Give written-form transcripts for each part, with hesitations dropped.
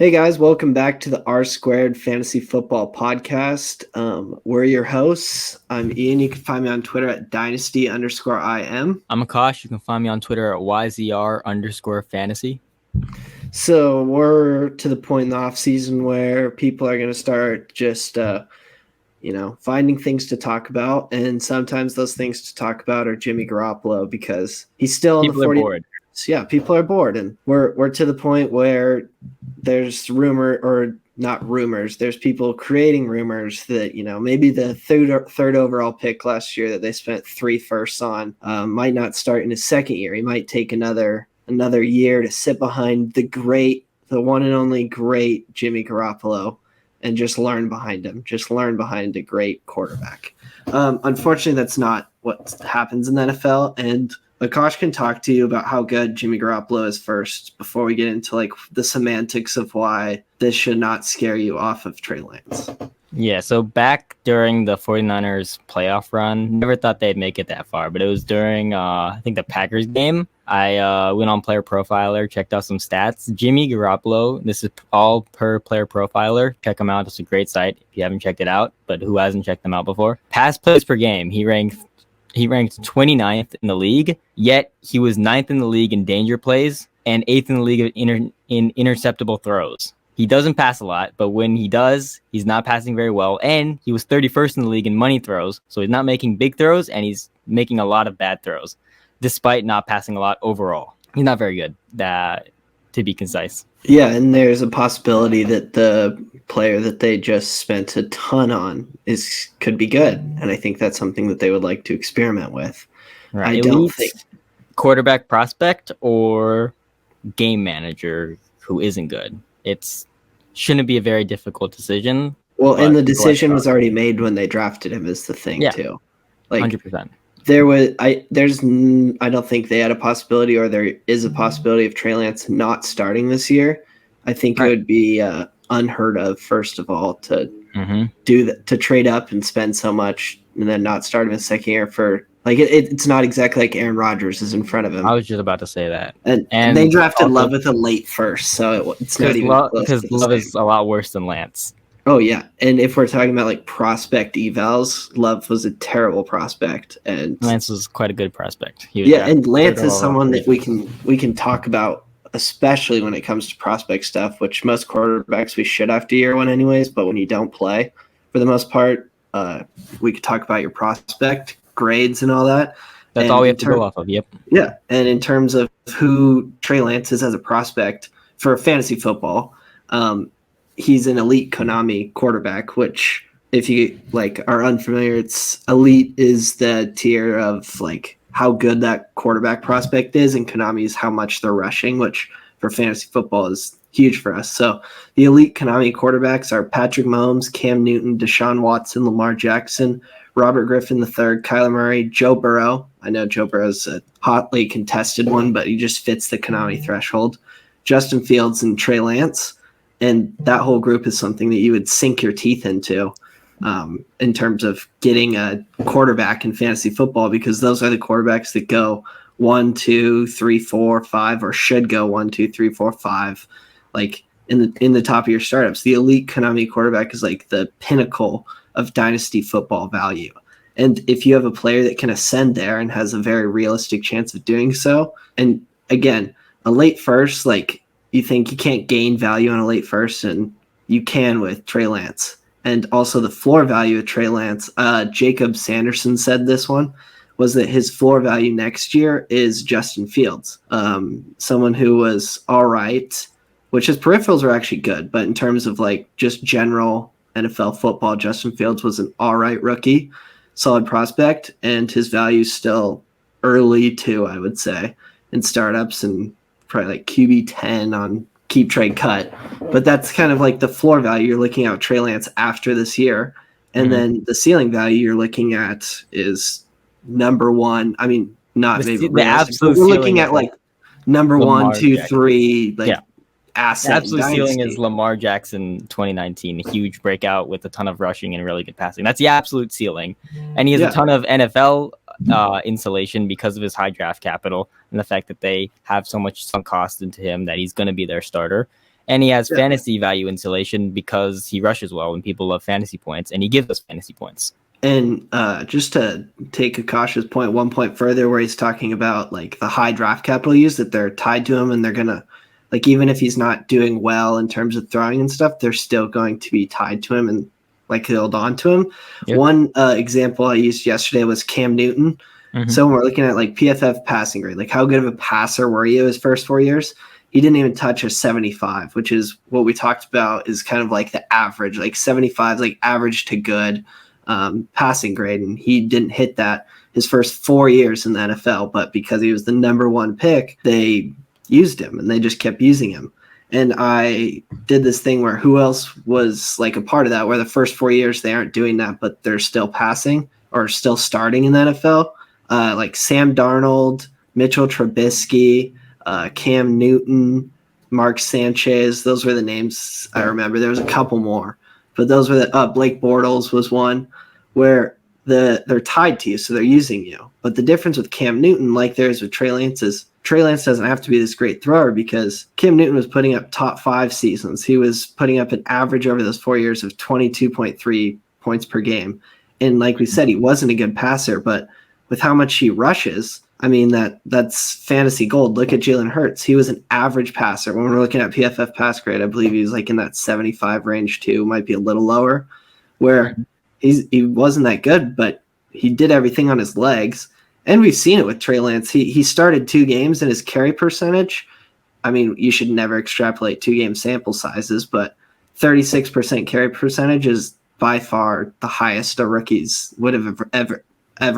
Hey guys, welcome back to the R Squared Fantasy Football Podcast. We're your hosts. I'm Ian. You can find me on Twitter at dynasty_IM. I'm Akash. You can find me on Twitter at YZR_fantasy. So we're to the point in the off season where people are going to start just, finding things to talk about. And sometimes those things to talk about are Jimmy Garoppolo because he's still on People the 40. are bored. Yeah, people are bored, and we're to the point where there's there's people creating rumors that maybe the third overall pick last year that they spent 3 firsts on might not start in his second year. He might take another year to sit behind the one and only great Jimmy Garoppolo and just learn behind him, just learn behind a great quarterback. Unfortunately, that's not what happens in the NFL, and Akash can talk to you about how good Jimmy Garoppolo is first before we get into the semantics of why this should not scare you off of Trey Lance. Yeah, so back during the 49ers playoff run, never thought they'd make it that far, but it was during, I think, the Packers game. I went on Player Profiler, checked out some stats. Jimmy Garoppolo, this is all per Player Profiler. Check them out. It's a great site if you haven't checked it out, but who hasn't checked them out before? Pass plays per game, he ranked 29th in the league, yet he was 9th in the league in danger plays and 8th in the league in interceptable throws. He doesn't pass a lot, but when he does, he's not passing very well, and he was 31st in the league in money throws, so he's not making big throws, and he's making a lot of bad throws, despite not passing a lot overall. He's not very good, to be concise. Yeah, and there's a possibility that the player that they just spent a ton on could be good, and I think that's something that they would like to experiment with. Right. I don't think quarterback prospect or game manager who isn't good. It shouldn't be a very difficult decision. Well, and the decision was already made when they drafted him is the thing too. 100%. I don't think they had a possibility, or there is a possibility of Trey Lance not starting this year. I think it would be unheard of, first of all, to do that, to trade up and spend so much and then not start him a second year for it's not exactly like Aaron Rodgers is in front of him. I was just about to say that. And they drafted Love with a late first, so it's not even close. Because Love is a lot worse than Lance. Oh, yeah. And if we're talking about prospect evals, Love was a terrible prospect. And Lance was quite a good prospect. And Lance is someone that we can talk about, especially when it comes to prospect stuff, which most quarterbacks we should after year one anyways, but when you don't play, for the most part, we could talk about your prospect grades and all that. That's all we have to go off of, yep. Yeah, and in terms of who Trey Lance is as a prospect for fantasy football, he's an elite Konami quarterback, which if you are unfamiliar, it's elite is the tier of how good that quarterback prospect is, and Konami is how much they're rushing, which for fantasy football is huge for us. So the elite Konami quarterbacks are Patrick Mahomes, Cam Newton, Deshaun Watson, Lamar Jackson, Robert Griffin III, Kyler Murray, Joe Burrow. I know Joe Burrow's a hotly contested one, but he just fits the Konami threshold. Justin Fields and Trey Lance. And that whole group is something that you would sink your teeth into in terms of getting a quarterback in fantasy football, because those are the quarterbacks that go 1, 2, 3, 4, 5, or should go 1, 2, 3, 4, 5, in the top of your startups. The elite Konami quarterback is the pinnacle of dynasty football value. And if you have a player that can ascend there and has a very realistic chance of doing so, and again, a late first, you think you can't gain value on a late first, and you can with Trey Lance. And also the floor value of Trey Lance, Jacob Sanderson said this one, was that his floor value next year is Justin Fields, someone who was all right, which his peripherals were actually good, but in terms of just general NFL football, Justin Fields was an all right rookie, solid prospect, and his value is still early too, I would say, in startups, and probably QB 10 on keep trade cut. But that's kind of the floor value you're looking at Trey Lance after this year. And then the ceiling value you're looking at is number one. I mean, not maybe the absolute we're looking at number Lamar 1, 2, Jackson. 3 asset. The absolute dynasty. ceiling is Lamar Jackson 2019, a huge breakout with a ton of rushing and really good passing. That's the absolute ceiling. And he has a ton of NFL insulation because of his high draft capital and the fact that they have so much sunk cost into him that he's going to be their starter. And he has fantasy value insulation because he rushes well and people love fantasy points, and he gives us fantasy points. And just to take Akash's point 1 point further, where he's talking about like the high draft capital use, that they're tied to him and they're gonna, like, even if he's not doing well in terms of throwing and stuff, they're still going to be tied to him and like hold on to him. Yep. One example I used yesterday was Cam Newton. Mm-hmm. So when we're looking at like PFF passing grade, like how good of a passer were you his first 4 years? He didn't even touch a 75, which is what we talked about is kind of like the average, like 75 is like average to good passing grade. And he didn't hit that his first 4 years in the NFL, but because he was the number one pick, they used him and they just kept using him. And I did this thing where who else was like a part of that, where the first 4 years they aren't doing that, but they're still passing or still starting in the NFL. Like Sam Darnold, Mitchell Trubisky, Cam Newton, Mark Sanchez. Those were the names I remember. There was a couple more, but those were the Blake Bortles was one where they're tied to you, so they're using you. But the difference with Cam Newton, like there is with Trey Lance, is Trey Lance doesn't have to be this great thrower because Cam Newton was putting up top 5 seasons. He was putting up an average over those 4 years of 22.3 points per game. And like we said, he wasn't a good passer, but with how much he rushes, I mean, that's fantasy gold. Look at Jalen Hurts. He was an average passer. When we're looking at PFF pass grade, I believe he was like in that 75 range too, might be a little lower, where he wasn't that good, but he did everything on his legs. And we've seen it with Trey Lance. He started 2 games and his carry percentage, I mean, you should never extrapolate 2-game sample sizes, but 36% carry percentage is by far the highest a rookies would have ever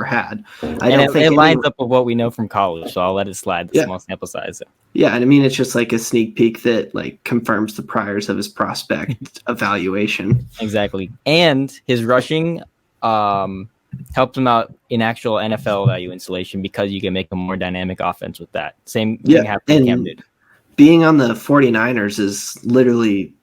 had. I don't think it lines up with what we know from college, so I'll let it slide, the small sample size. Yeah, and I mean, it's just like a sneak peek that like confirms the priors of his prospect evaluation. Exactly. And his rushing helped him out in actual NFL value insulation because you can make a more dynamic offense with that. Same thing happened with Cam Newton. Being on the 49ers is literally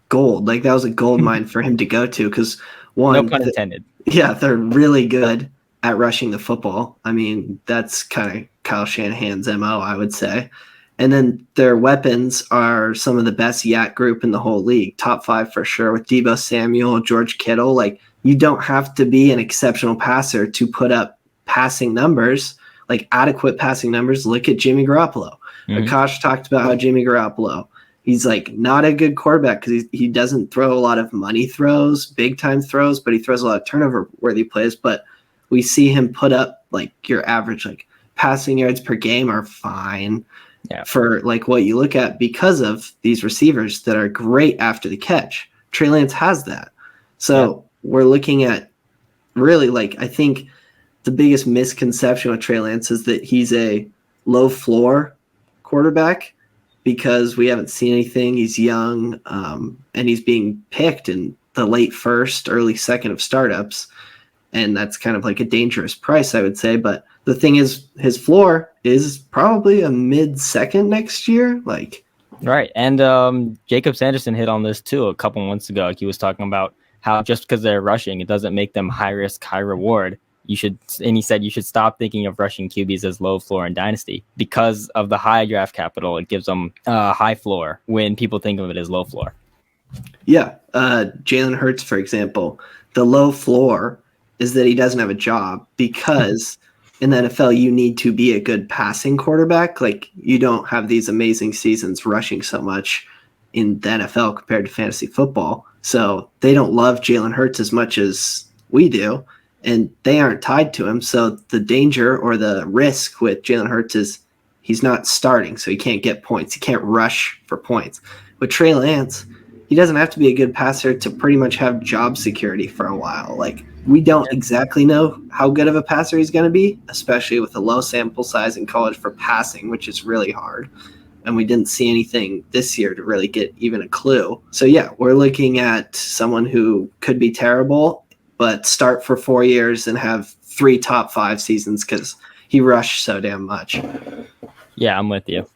gold. Like that was a gold mine for him to go to because one, no pun intended. They're really good at rushing the football. I mean, that's kind of Kyle Shanahan's MO, I would say. And then their weapons are some of the best YAC group in the whole league. Top 5 for sure with Deebo Samuel, George Kittle. Like you don't have to be an exceptional passer to put up passing numbers, like adequate passing numbers. Look at Jimmy Garoppolo. Akash talked about how Jimmy Garoppolo, he's like not a good quarterback because he doesn't throw a lot of money throws, big time throws, but he throws a lot of turnover worthy plays. But we see him put up like your average like passing yards per game are fine for like what you look at because of these receivers that are great after the catch. Trey Lance has that. So we're looking at really like I think the biggest misconception with Trey Lance is that he's a low floor quarterback because we haven't seen anything. He's young and he's being picked in the late first, early second of startups. And that's kind of like a dangerous price, I would say. But the thing is, his floor is probably a mid-second next year. Right. And Jacob Sanderson hit on this, too, a couple months ago. He was talking about how just because they're rushing, it doesn't make them high risk, high reward. And he said you should stop thinking of rushing QBs as low floor in Dynasty because of the high draft capital. It gives them high floor when people think of it as low floor. Yeah. Jalen Hurts, for example, the low floor is that he doesn't have a job because in the NFL, you need to be a good passing quarterback. Like you don't have these amazing seasons rushing so much in the NFL compared to fantasy football. So they don't love Jalen Hurts as much as we do, and they aren't tied to him. So the danger or the risk with Jalen Hurts is he's not starting, so he can't get points. He can't rush for points. With Trey Lance, he doesn't have to be a good passer to pretty much have job security for a while. Like we don't exactly know how good of a passer he's going to be, especially with a low sample size in college for passing, which is really hard. And we didn't see anything this year to really get even a clue. So yeah, we're looking at someone who could be terrible, but start for 4 years and have 3 top 5 seasons because he rushed so damn much. Yeah, I'm with you.